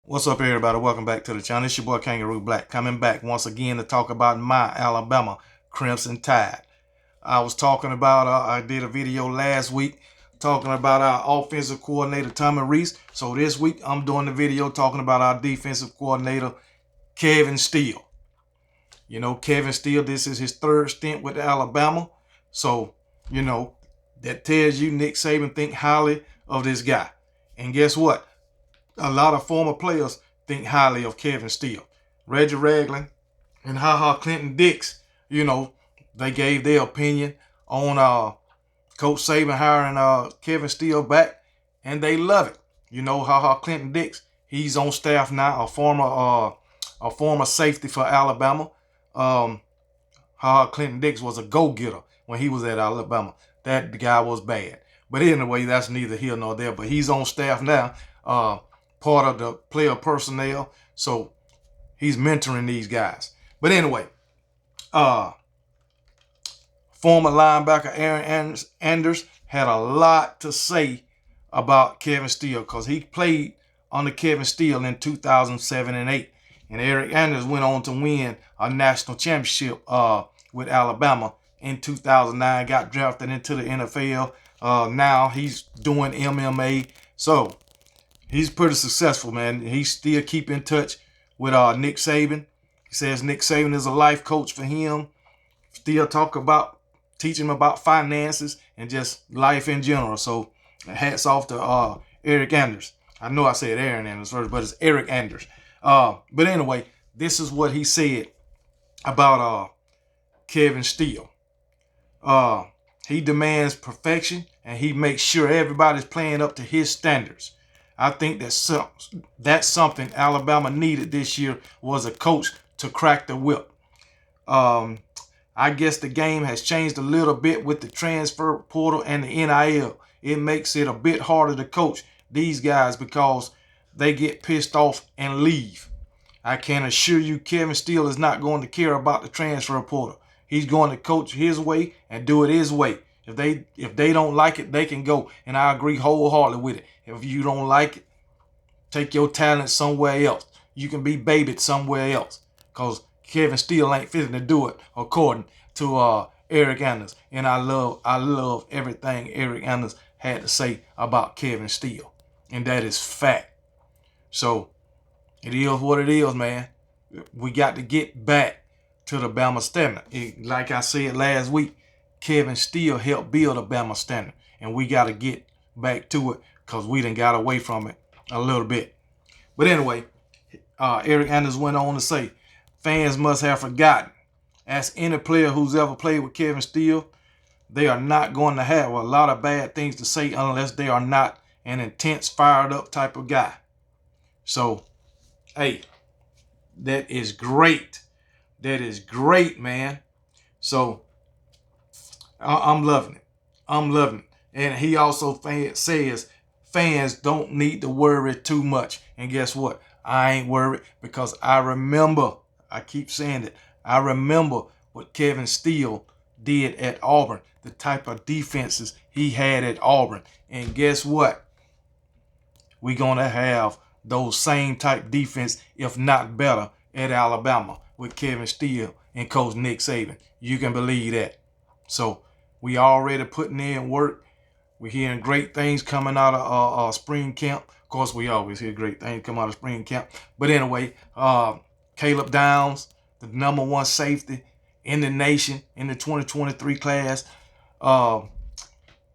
What's up, everybody? Welcome back to the channel. It's your boy Kangaroo Black coming back once again to talk about my Alabama Crimson Tide. I was talking about, I did a video last week talking about our offensive coordinator, Tommy Reese. So this week, I'm doing the video talking about our defensive coordinator, Kevin Steele. You know, Kevin Steele, this is his third stint with Alabama. So, you know, that tells you Nick Saban think highly of this guy. And guess what? A lot of former players think highly of Kevin Steele. Reggie Ragland and Clinton Dix, you know, they gave their opinion on Coach Saban hiring Kevin Steele back, and they love it. You know, Clinton Dix, he's on staff now, a former safety for Alabama. Um, Clinton Dix was a go-getter when he was at Alabama. That guy was bad. But anyway, that's neither here nor there. But he's on staff now. Part of the player personnel. So he's mentoring these guys. But anyway, former linebacker Aaron Anders had a lot to say about Kevin Steele because he played under Kevin Steele in 2007 and 8. And Eric Anders went on to win a national championship with Alabama in 2009, got drafted into the NFL. Now he's doing MMA. So he's pretty successful, man. He still keep in touch with Nick Saban. He says Nick Saban is a life coach for him. Still teaching him about finances and just life in general. So hats off to Eric Anders. I know I said Aaron Anders first, but it's Eric Anders. But anyway, this is what he said about Kevin Steele. He demands perfection and he makes sure everybody's playing up to his standards. I think that's something Alabama needed this year was a coach to crack the whip. I guess the game has changed a little bit with the transfer portal and the NIL. It makes it a bit harder to coach these guys because they get pissed off and leave. I can assure you Kevin Steele is not going to care about the transfer portal. He's going to coach his way and do it his way. If they don't like it, they can go. And I agree wholeheartedly with it. If you don't like it, take your talent somewhere else. You can be babied somewhere else. Because Kevin Steele ain't fitting to do it according to Eric Anders. And I love everything Eric Anders had to say about Kevin Steele. And that is fact. So it is what it is, man. We got to get back to the Bama standard. Like I said last week, Kevin Steele helped build a Bama standard. And we got to get back to it because we done got away from it a little bit. But anyway, Eric Anders went on to say, fans must have forgotten. As any player who's ever played with Kevin Steele, they are not going to have a lot of bad things to say unless they are not an intense, fired up type of guy. So, hey, that is great. That is great, man. So, I'm loving it. I'm loving it. And he also says fans don't need to worry too much. And guess what? I ain't worried because I keep saying it, I remember what Kevin Steele did at Auburn, the type of defenses he had at Auburn. And guess what? We're going to have those same type defense, if not better, at Alabama with Kevin Steele and Coach Nick Saban. You can believe that. So we already putting in work. We're hearing great things coming out of spring camp. Of course, we always hear great things come out of spring camp. But anyway, Caleb Downs, the #1 safety in the nation in the 2023 class,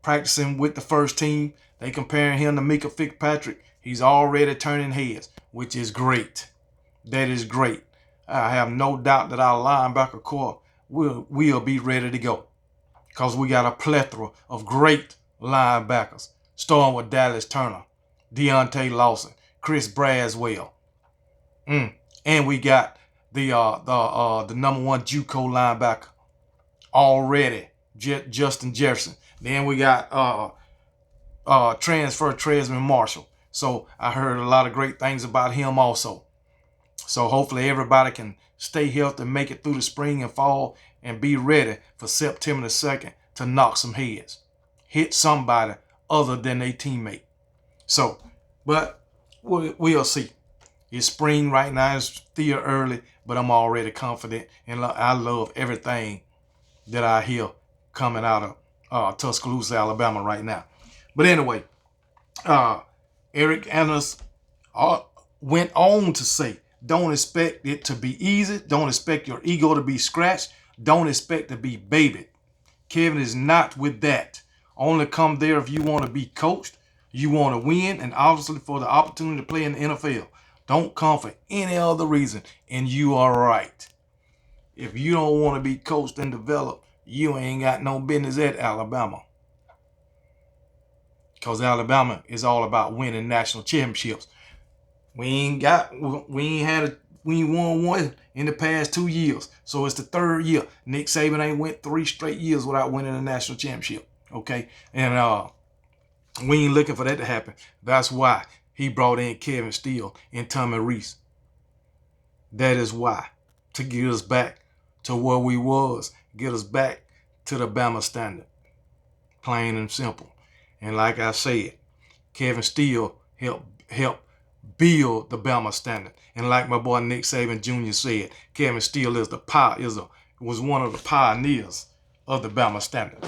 practicing with the first team. They comparing him to Mika Fitzpatrick. He's already turning heads, which is great. That is great. I have no doubt that our linebacker core will be ready to go because we got a plethora of great linebackers, starting with Dallas Turner, Deontay Lawson, Chris Braswell. And we got the #1 JUCO linebacker already, Justin Jefferson. Then we got transfer Tresman Marshall. So I heard a lot of great things about him also. So hopefully everybody can stay healthy, make it through the spring and fall, and be ready for September the 2nd to knock some heads. Hit somebody other than their teammate. So, but we'll see. It's spring right now. It's still early, but I'm already confident, and I love everything that I hear coming out of Tuscaloosa, Alabama right now. But anyway, uh, Eric Anders went on to say, don't expect it to be easy. Don't expect your ego to be scratched. Don't expect to be babied. Kevin is not with that. Only come there if you want to be coached, you want to win, and obviously for the opportunity to play in the NFL. Don't come for any other reason, and you are right. If you don't want to be coached and developed, you ain't got no business at Alabama. Because Alabama is all about winning national championships. We ain't won one in the past 2 years. So it's the third year. Nick Saban ain't went 3 straight years without winning a national championship. Okay? And we ain't looking for that to happen. That's why he brought in Kevin Steele and Tommy Rees. That is why. To get us back to where we was. Get us back to the Bama standard. Plain and simple. And like I said, Kevin Steele helped build the Bama standard. And like my boy Nick Saban Jr. said, Kevin Steele was one of the pioneers of the Bama standard.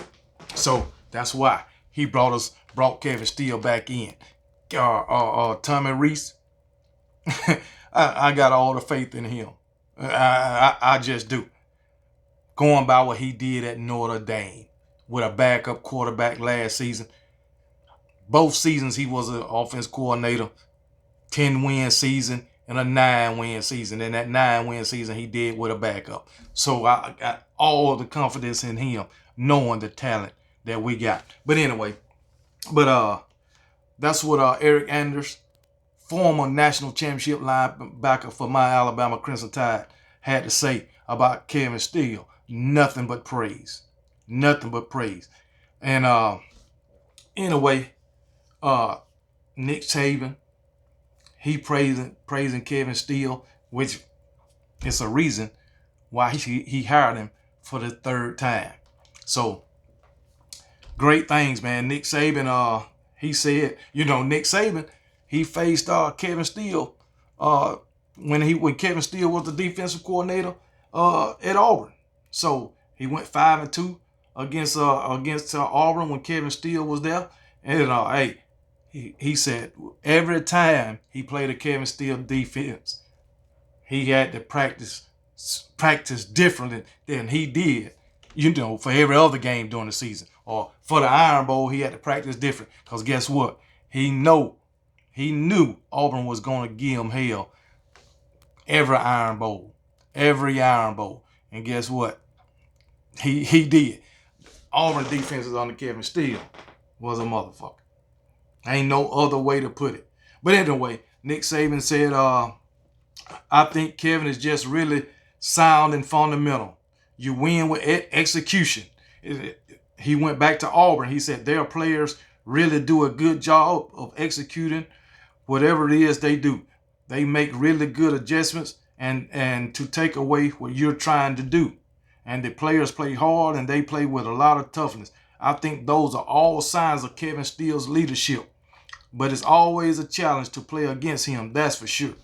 So that's why he brought Kevin Steele back in. Tommy Rees, I got all the faith in him. I just do. Going by what he did at Notre Dame with a backup quarterback last season. Both seasons he was an offense coordinator. 10-win season and a 9-win season. And that 9-win season he did with a backup. So I got all the confidence in him, knowing the talent that we got. But anyway, that's what Eric Anders, former national championship linebacker for my Alabama Crimson Tide, had to say about Kevin Steele. Nothing but praise. Nothing but praise. And anyway, Nick Saban, he praising Kevin Steele, which is a reason why he hired him for the third time. So great things, man. Nick Saban, he said, Nick Saban, he faced Kevin Steele when Kevin Steele was the defensive coordinator at Auburn. So he went 5-2 against Auburn when Kevin Steele was there. And he said every time he played a Kevin Steele defense, he had to practice differently than he did, for every other game during the season. Or for the Iron Bowl, he had to practice different. Because guess what? He knew Auburn was going to give him hell every Iron Bowl. And guess what? He did. Auburn defenses under Kevin Steele was a motherfucker. Ain't no other way to put it. But anyway, Nick Saban said, I think Kevin is just really sound and fundamental. You win with execution. He went back to Auburn. He said their players really do a good job of executing whatever it is they do. They make really good adjustments and to take away what you're trying to do. And the players play hard and they play with a lot of toughness. I think those are all signs of Kevin Steele's leadership. But it's always a challenge to play against him, that's for sure.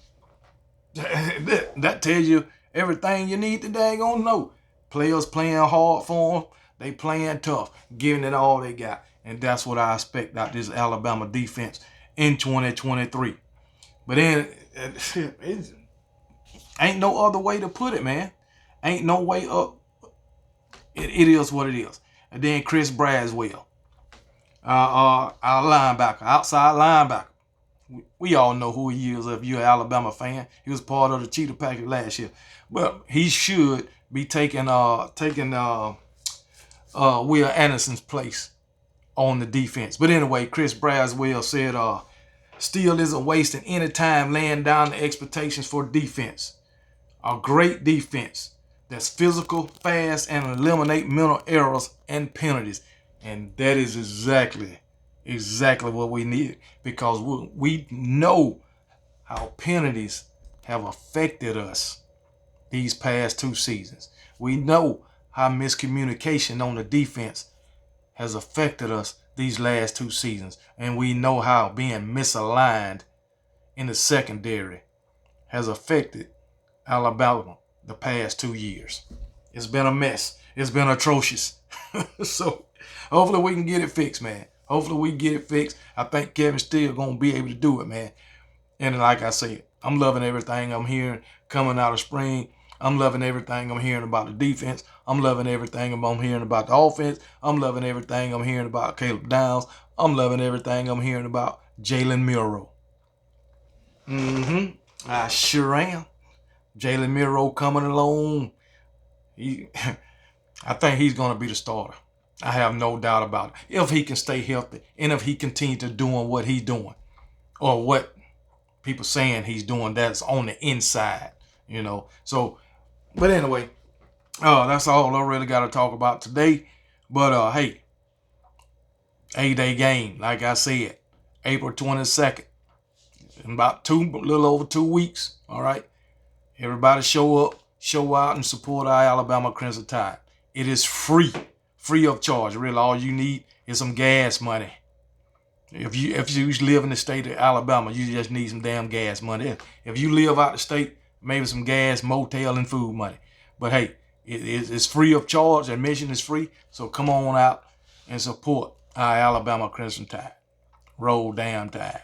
That tells you everything you need to daggone know. Players playing hard for him, they playing tough, giving it all they got. And that's what I expect out this Alabama defense in 2023. But then, it ain't no other way to put it, man. Ain't no way up. It is what it is. And then Chris Braswell, our linebacker, outside linebacker. We all know who he is if you're an Alabama fan. He was part of the Cheetah Package last year. But he should be taking Will Anderson's place on the defense. But anyway, Chris Braswell said Steele isn't wasting any time laying down the expectations for defense. A great defense that's physical, fast, and eliminate mental errors and penalties. And that is exactly what we need, because we know how penalties have affected us these past 2 seasons. We know how miscommunication on the defense has affected us these last 2 seasons. And we know how being misaligned in the secondary has affected Alabama the past 2 years. It's been a mess. It's been atrocious. So hopefully we can get it fixed, man. Hopefully we can get it fixed. I think Kevin Steele gonna be able to do it, man. And like I said, I'm loving everything I'm hearing coming out of spring. I'm loving everything I'm hearing about the defense. I'm loving everything I'm hearing about the offense. I'm loving everything I'm hearing about Caleb Downs. I'm loving everything I'm hearing about Jalen Miro. I sure am. Jalen Miro coming along. I think he's going to be the starter. I have no doubt about it. If he can stay healthy and if he continues to doing what he's doing or what people saying he's doing that's on the inside, So, but anyway, that's all I really got to talk about today. But hey, A-Day game, like I said, April 22nd, in about a little over 2 weeks. All right, everybody show up, show out, and support our Alabama Crimson Tide. It is free of charge. Really, all you need is some gas money. If you live in the state of Alabama, you just need some damn gas money. If you live out the state, maybe some gas, motel, and food money. But hey, it's free of charge. Admission is free. So come on out and support our Alabama Crimson Tide. Roll damn Tide.